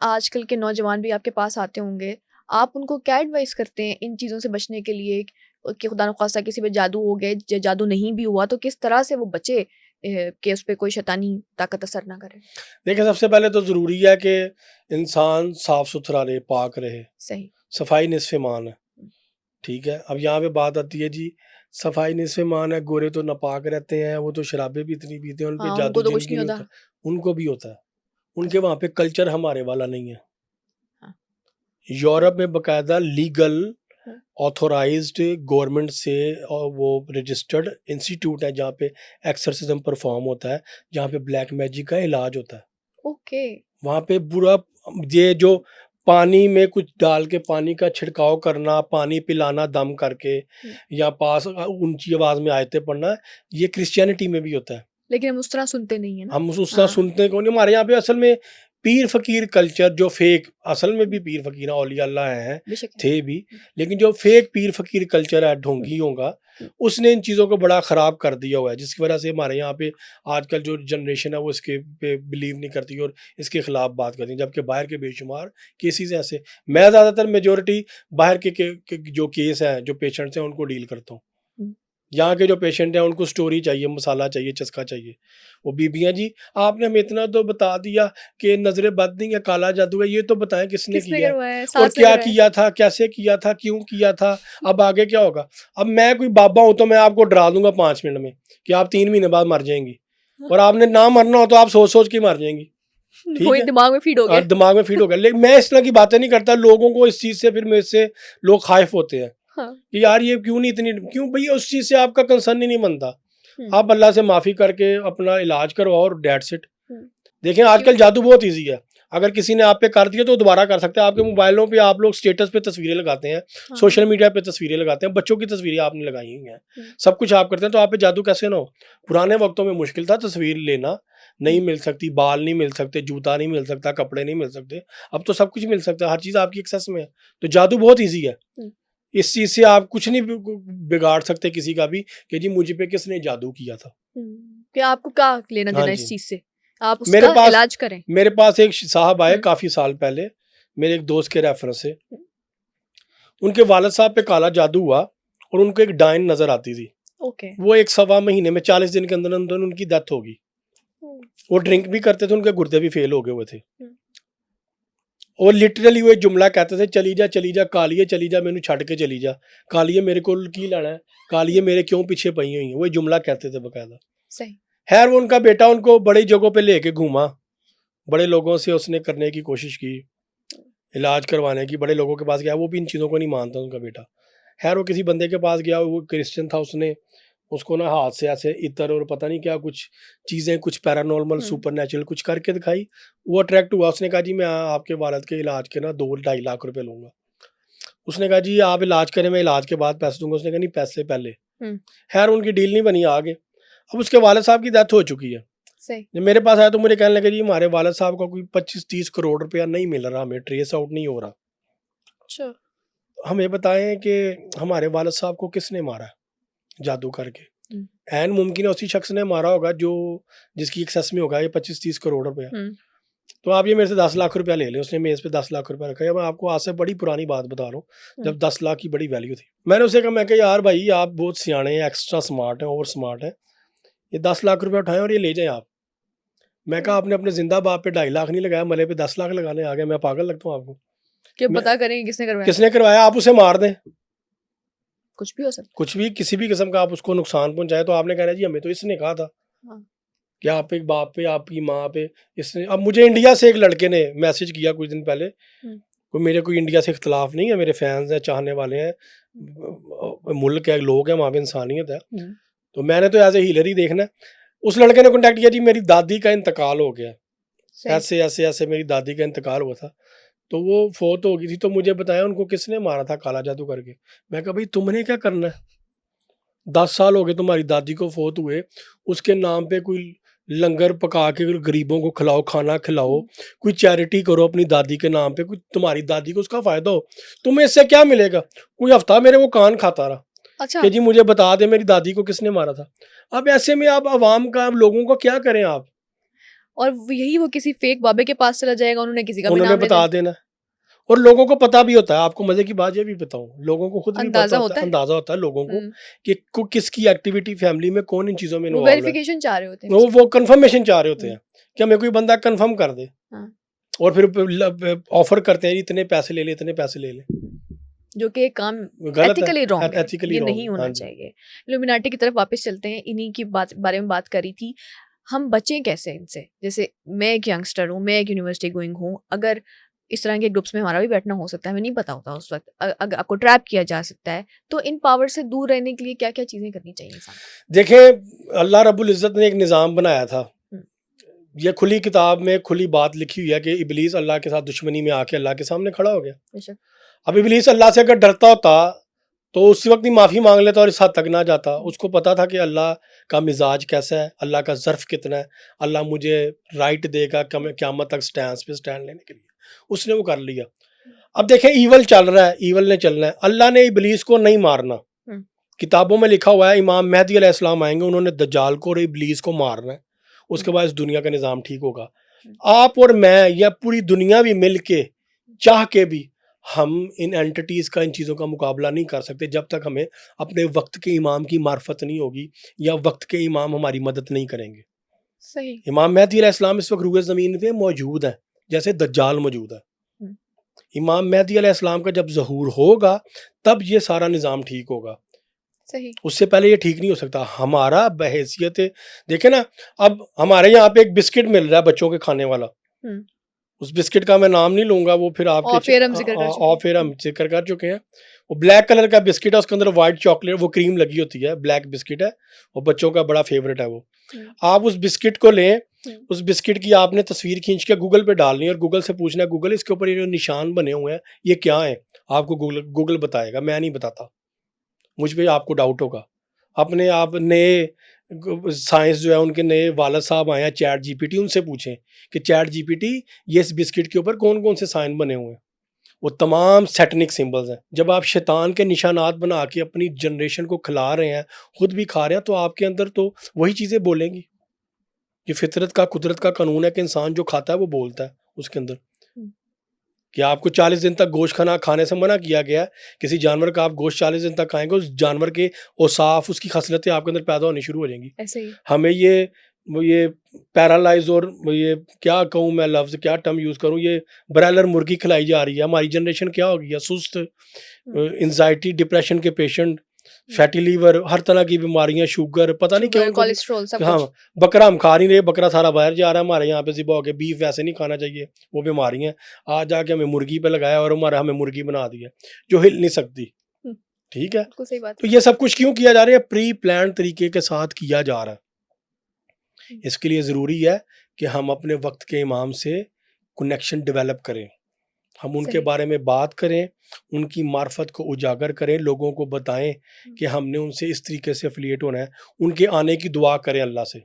आजकल के नौजवान भी आपके पास आते होंगे, आप उनको क्या एडवाइस करते हैं इन चीज़ों से बचने के लिए कि खुदा न ख़ास्ता किसी पे जादू हो गए, ज जादू नहीं भी हुआ तो किस तरह से वो बचे कि उस पे कोई शैतानी ताकत असर ना करे? देखिए, सबसे पहले तो ज़रूरी है कि इंसान साफ़-सुथरा रहे, पाक रहे। सही। सफाई निस्फ़ ईमान है, ठीक है? अब यहाँ पे बात आती है जी, सफाई निस्फ़ ईमान है, गोरे तो नापाक रहते हैं, वो तो शराबें भी इतनी पीते हैं, उन पे हाँ, जादू उनको तो जिन कुछ के नहीं नहीं होता। होता, उनको भी होता है। उनके अच्छा, वहाँ पे कल्चर हमारे वाला नहीं है। हाँ। यूरोप में बाकायदा लीगल हुँ, ऑथोराइज्ड गवर्नमेंट से और वो रजिस्टर्ड इंस्टीट्यूट है जहाँ पे एक्सर्सिज्म परफॉर्म होता है, जहाँ पे ब्लैक मैजिक का इलाज होता है। ओके। वहाँ पे बुरा ये जो पानी में कुछ डाल के पानी का छिड़काव करना, पानी पिलाना दम करके हुँ, या पास ऊँची आवाज़ में आयतें पढ़ना, ये क्रिश्चियनिटी में भी होता है। लेकिन हम उस तरह सुनते नहीं है ना? हम उस तरह हाँ, सुनते क्यों नहीं? हमारे यहाँ पे असल में पीर फ़कीर कल्चर जो फेक, असल में भी हुँ, पीर फ़कीर औलिया अल्लाह हैं, बेशक है। थे भी, हुँ, लेकिन जो फेक पीर फ़कीर कल्चर है हुँ, ढोंगियों का, हुँ, उसने इन चीज़ों को बड़ा ख़राब कर दिया हुआ है, जिसकी वजह से हमारे यहाँ पे आजकल जो जनरेशन है वो इसके पे बिलीव नहीं करती और इसके खिलाफ बात करती है, जबकि बाहर के बेशुमार केसेस ऐसे, मैं ज़्यादातर मेजॉरिटी बाहर के जो केस हैं, जो पेशेंट्स हैं, उनको डील करता हूँ। हुँ, यहाँ के जो पेशेंट हैं उनको स्टोरी चाहिए, मसाला चाहिए, चस्का चाहिए। वो बीबियाँ जी, आपने हमें इतना तो बता दिया कि नज़रें बद नहीं है, काला जादू है, ये तो बताएँ किसने किसने किया है? करवाया है? और सास ने क्या करवाया है? किया था, कैसे किया था, क्यों किया था, अब आगे क्या होगा? अब मैं कोई बाबा हूँ तो मैं आपको डरा दूँगा 5 मिनट में कि आप 3 महीने बाद मर जाएँगी और आपने ना मरना हो तो आप सोच-सोच के मर जाएँगी, ठीक वही है? दिमाग में फीड हो गया। दिमाग में फ़ीड हो गया। लेकिन मैं इस तरह की बातें नहीं करता, लोगों को इस चीज़ से फिर मेरे से लोग ख़ाइफ़ होते हैं हाँ, कि यार ये क्यों नहीं इतनी क्यों भई उस चीज़ से आपका कंसर्न ही नहीं बनता। हुँ, आप अल्लाह से माफ़ी करके अपना इलाज करवाओ और दैट्स इट। हुँ, देखें क्यों? आजकल जादू बहुत ईज़ी है। अगर किसी ने आप पे कर दिया तो दोबारा कर सकते हैं। आपके मोबाइलों पे आप लोग स्टेटस पे तस्वीरें लगाते हैं, हाँ, सोशल मीडिया पे तस्वीरें लगाते हैं, बच्चों की तस्वीरें आपने लगाई हुई हैं। हुँ, सब कुछ आप करते हैं तो आप पे जादू कैसे ना हो? पुराने वक़्तों में मुश्किल था तस्वीर लेना, नहीं हुँ, मिल सकती, बाल नहीं मिल सकते, जूता नहीं मिल सकता, कपड़े नहीं मिल सकते। अब तो सब कुछ मिल सकता है, हर चीज़ आपकी एक्सेस में है। तो जादू बहुत ईज़ी है। हुँ, इस चीज़ से आप कुछ नहीं बिगाड़ सकते किसी का भी कि जी मुझ पे किसने जादू किया था। हुँ, कि आपको क्या हाँ लेना-देना इस जी। चीज़ से? आप मेरे उसका पास इलाज करें। मेरे पास एक साहब आए हुँ, काफ़ी साल पहले, मेरे एक दोस्त के रेफ़रेंस से। हुँ, उनके वालिद साहब पे काला जादू हुआ और उनको एक डायन नज़र आती थी। ओके। वो 1 सवा महीने में 40 दिन के अंदर-अंदर उनकी डेथ हो गई। हुँ, वो ड्रिंक भी करते थे, उनके गुर्दे भी फ़ेल हो गए हुए थे। हुँ, और लिटरली वो एक जुमला कहते थे, चली जा कालिए चली जा, मैनू छड्ड के चली जा। कालिए मेरे कोल की लैणा है? कालिए हुँ, मेरे क्यों पीछे पई हुई हैं? वो ये जुमला कहते थे बाकायदा। सही। खैर वो उनका बेटा उनको बड़ी जगहों पे लेके घूमा, बड़े लोगों से उसने करने की कोशिश की, इलाज करवाने की, बड़े लोगों के पास गया, वो भी इन चीज़ों को नहीं मानता उनका बेटा। खैर वो किसी बंदे के पास गया, वो क्रिश्चियन था, उसने उसको ना हाथ से ऐसे इत्र और पता नहीं क्या कुछ चीज़ें, कुछ पैरानॉर्मल हुँ, सुपरनैचुरल कुछ करके दिखाई। वो अट्रैक्ट हुआ, उसने कहा जी मैं आपके वालिद के इलाज के ना 2 ढाई लाख रुपए लूँगा। उसने कहा जी आप इलाज करें, मैं इलाज के बाद पैसे दूँगा। उसने कहा नहीं पैसे पहले। हुँ, खैर उनकी डील नहीं बनी आगे। अब उसके वालिद साहब की डेथ हो चुकी है। सही। जब मेरे पास आया तो मुझे कहने लगे जी हमारे वालिद साहब का कोई 25-30 करोड़ रुपया नहीं मिल रहा, हमें ट्रेस आउट नहीं हो रहा। अच्छा। हमें बताएँ कि हमारे वालिद साहब को किसने मारा जादू करके? हुँ, ऐन मुमकिन है उसी शख्स ने मारा होगा जो जिसकी एक्सेस में होगा ये 25-30 करोड़ रुपया। हुँ, तो आप ये मेरे से 10 लाख रुपया ले लें। उसने मेज़ पे 10 लाख रुपया रखा है। मैं आपको आज से बड़ी पुरानी बात बता रहा हूँ, हुँ, जब 10 लाख की बड़ी वैल्यू थी। मैंने उससे कहा, मैं कहा यार भाई आप बहुत सियाने हैं, एक्स्ट्रा स्मार्ट हैं, ओवर स्मार्ट हैं। ये 10 लाख रुपया उठाएँ और ये ले जाएँ आप। मैं कहा हुँ, आपने अपने ज़िंदा बाप पे 2.5 लाख नहीं लगाया, मरे पे 10 लाख लगाने आ गए, मैं पागल लगता हूँ आपको? कि अब मैं पता करें कि किसने करवाया। किसने करवाया? आप उसे मार दें। कुछ भी हो सकता कुछ भी किसी भी किस्म का आप उसको नुकसान पहुँचाएँ तो आपने कहना है जी हमें तो इसने कहा था है। हाँ, कि आप एक बाप पे, आपकी माँ पे इसने। अब मुझे इंडिया से एक लड़के ने मैसेज किया कुछ दिन पहले, हुँ, कोई मेरे कोई इंडिया से इख्तिलाफ़ नहीं है, मेरे फैन्स हैं, चाहने वाले हैं, हुँ, मुल्क है, लोग हैं, वहाँ पे इंसानियत है। हुँ, तो मैंने तो एज़ ए हीलर ही देखना है। उस लड़के ने कॉन्टैक्ट किया जी मेरी दादी का इंतकाल हो गया। सही। ऐसे, ऐसे, ऐसे मेरी दादी का इंतकाल हुआ था। तो वो फ़ौत हो गई थी, तो मुझे बताया उनको किसने मारा था काला जादू करके। मैं कहा भई तुमने क्या करना है? 10 साल हो गए तुम्हारी दादी को फ़ौत हुए, उसके नाम पे कोई लंगर पका के गरीबों को खिलाओ, खाना खिलाओ, हुँ, कोई चैरिटी करो अपनी दादी के नाम पे, कोई तुम्हारी दादी को उसका फ़ायदा हो। तुम्हें इससे क्या मिलेगा? कोई हफ़्ता मेरे वो कान खाता रहा अच्छा। कि जी मुझे बता दे मेरी दादी को किसने मारा था। अब ऐसे में आप अवाम का, अब लोगों को क्या करें आप? और यही वो किसी फेक बाबे के पास चला जाएगा, उन्होंने किसी का भी उन्होंने नाम ले बता दिया, देना। और लोगों को पता भी होता है, आपको मजे की बात ये भी बताऊं, लोगों को खुद भी पता अंदाजा होता होता है, है। अंदाजा होता है लोगों को हम्म, कि किसकी एक्टिविटी फैमिली में कौन इन चीजों में वो इन्वॉल्व है। वेरिफिकेशन चाह रहे होते हैं वो बेसिकली। कंफर्मेशन चाह रहे होते हम्म, हैं कि हमें कोई बंदा कंफर्म कर दे, हाँ, और फिर ऑफर करते हैं इतने पैसे ले ले, इतने पैसे ले ले। जो कि एक काम गलत है, एथिकली रॉन्ग है, एथिकली ये रॉन्ग नहीं है। हाँ होना जी। चाहिए। इल्यूमिनाटी की तरफ वापस चलते हैं, इन्हीं की बात बारे में बात करी थी। हम बचें कैसे इनसे? जैसे मैं एक यंगस्टर हूँ, मैं एक यूनिवर्सिटी गोइंग हूँ, अगर इस तरह के ग्रुप्स में हमारा भी बैठना हो सकता है, हमें नहीं पता होता उस वक्त, अगर आपको ट्रैप किया जा सकता है, तो इन पावर से दूर रहने के लिए क्या क्या चीज़ें करनी चाहिए इंसान को? देखें, अल्लाह रब्बुल इज़्ज़त ने एक निज़ाम बनाया था। हम्म, ये खुली किताब में खुली बात लिखी हुई है कि इब्लीस अल्लाह के साथ दुश्मनी में आके अल्लाह के सामने खड़ा हो गया। बेशक। अब इब्लीस अल्लाह से अगर डरता होता तो उसी वक्त ही माफ़ी मांग लेता और इस हद तक ना जाता। उसको पता था कि अल्लाह का मिजाज कैसा है, अल्लाह का ज़र्फ कितना है, अल्लाह मुझे राइट देगा क़यामत तक स्टैंड पे स्टैंड लेने के लिए। उसने वो कर लिया। अब देखें, ईवल चल रहा है, ईवल ने चलना है। अल्लाह ने इब्लीस को नहीं मारना। हम्म, किताबों में लिखा हुआ है इमाम मेहदी अलैहिस्सलाम आएंगे, उन्होंने दज्जाल को और इब्लीस को मारना है, उसके हम्म, बाद इस दुनिया का निज़ाम ठीक होगा। हम्म, आप और मैं या पूरी दुनिया भी मिल के चाह के भी हम इन एंटिटीज़ का, इन चीज़ों का मुकाबला नहीं कर सकते जब तक हमें अपने वक्त के इमाम की मार्फत नहीं होगी या वक्त के इमाम हमारी मदद नहीं करेंगे। सही। इमाम मेहदी अलैहिस्सलाम इस वक्त रूए ज़मीन पे मौजूद है, जैसे दज्जाल मौजूद है। हम्म, इमाम मेहदी अलैहिस्सलाम का जब ज़हूर होगा तब ये सारा निज़ाम ठीक होगा, सही। उससे पहले ये ठीक नहीं हो सकता। हमारा बहैसियत, देखे ना, अब हमारे यहाँ पे एक बिस्किट मिल रहा है बच्चों के खाने वाला, हम्म, उस बिस्किट का मैं नाम नहीं लूंगा, वो फिर आपके और फिर हम जिक्र कर चुके और हैं। फिर हम जिक्र कर चुके हैं। वो ब्लैक कलर का बिस्किट है, उसके अंदर वाइट चॉकलेट, वो क्रीम लगी होती है, ब्लैक बिस्किट है, वो बच्चों का बड़ा फेवरेट है वो। हम्म, आप उस बिस्किट को लें, हम्म, उस बिस्किट की आपने तस्वीर खींच के गूगल पे डालनी है और गूगल से पूछना है, गूगल इसके ऊपर ये जो निशान बने हुए हैं ये क्या है। आपको गूगल गूगल बताएगा, मैं नहीं बताता, मुझ पे आपको डाउट होगा। अपने आप नए साइंस जो है, उनके नए वालद साहब आए हैं चैट जीपीटी, उनसे पूछें कि चैट जीपीटी ये इस बिस्किट के ऊपर कौन कौन से साइन बने हुए हैं। वो तमाम सैटनिक सिंबल्स हैं। जब आप शैतान के निशानात बना के अपनी जनरेशन को खिला रहे हैं, खुद भी खा रहे हैं, तो आपके अंदर तो वही चीज़ें बोलेंगी। ये फितरत का, कुदरत का कानून है कि इंसान जो खाता है वो बोलता है उसके अंदर। हम्म, कि आपको 40 दिन तक गोश्त खाने से मना किया गया है। किसी जानवर का आप गोश्त 40 दिन तक खाएंगे, उस जानवर के औसाफ, उसकी खसलतें आपके अंदर पैदा होनी शुरू हो जाएंगी। ऐसे ही। हमें ये पैरालाइज, और ये क्या कहूँ मैं लफ्ज़, क्या टर्म यूज़ करूँ, ये ब्रायलर मुर्गी खिलाई जा रही है। हमारी जनरेशन क्या हो गई है, सुस्त, हम्म, एंजाइटी, डिप्रेशन के पेशेंट, हम्म, फैटी लीवर, हर तरह की बीमारियां, शुगर, पता नहीं क्या शुगर, उनको कोलेस्ट्रॉल, सब हाँ, कुछ। बकरा हम खा नहीं रहे, बकरा सारा बाहर जा रहा है, हमारे यहाँ पे ज़िबा हो गया। बीफ वैसे नहीं खाना चाहिए, वो बीमारियां। आज जाके हमें मुर्गी पे लगाया और हमें मुर्गी बना दिया जो हिल नहीं सकती। हम्म, ठीक है, बिल्कुल सही बात तो है। ये सब कुछ क्यों किया जा रहा है? प्री प्लान तरीके के साथ किया जा रहा है। हम्म, इसके लिए ज़रूरी है कि हम अपने वक्त के इमाम से कनेक्शन डेवलप करें, हम उनके सही। बारे में बात करें, उनकी मार्फत को उजागर करें, लोगों को बताएं हम्म, कि हमने उनसे इस तरीके से एफिलिएट होना है, उनके आने की दुआ करें अल्लाह से।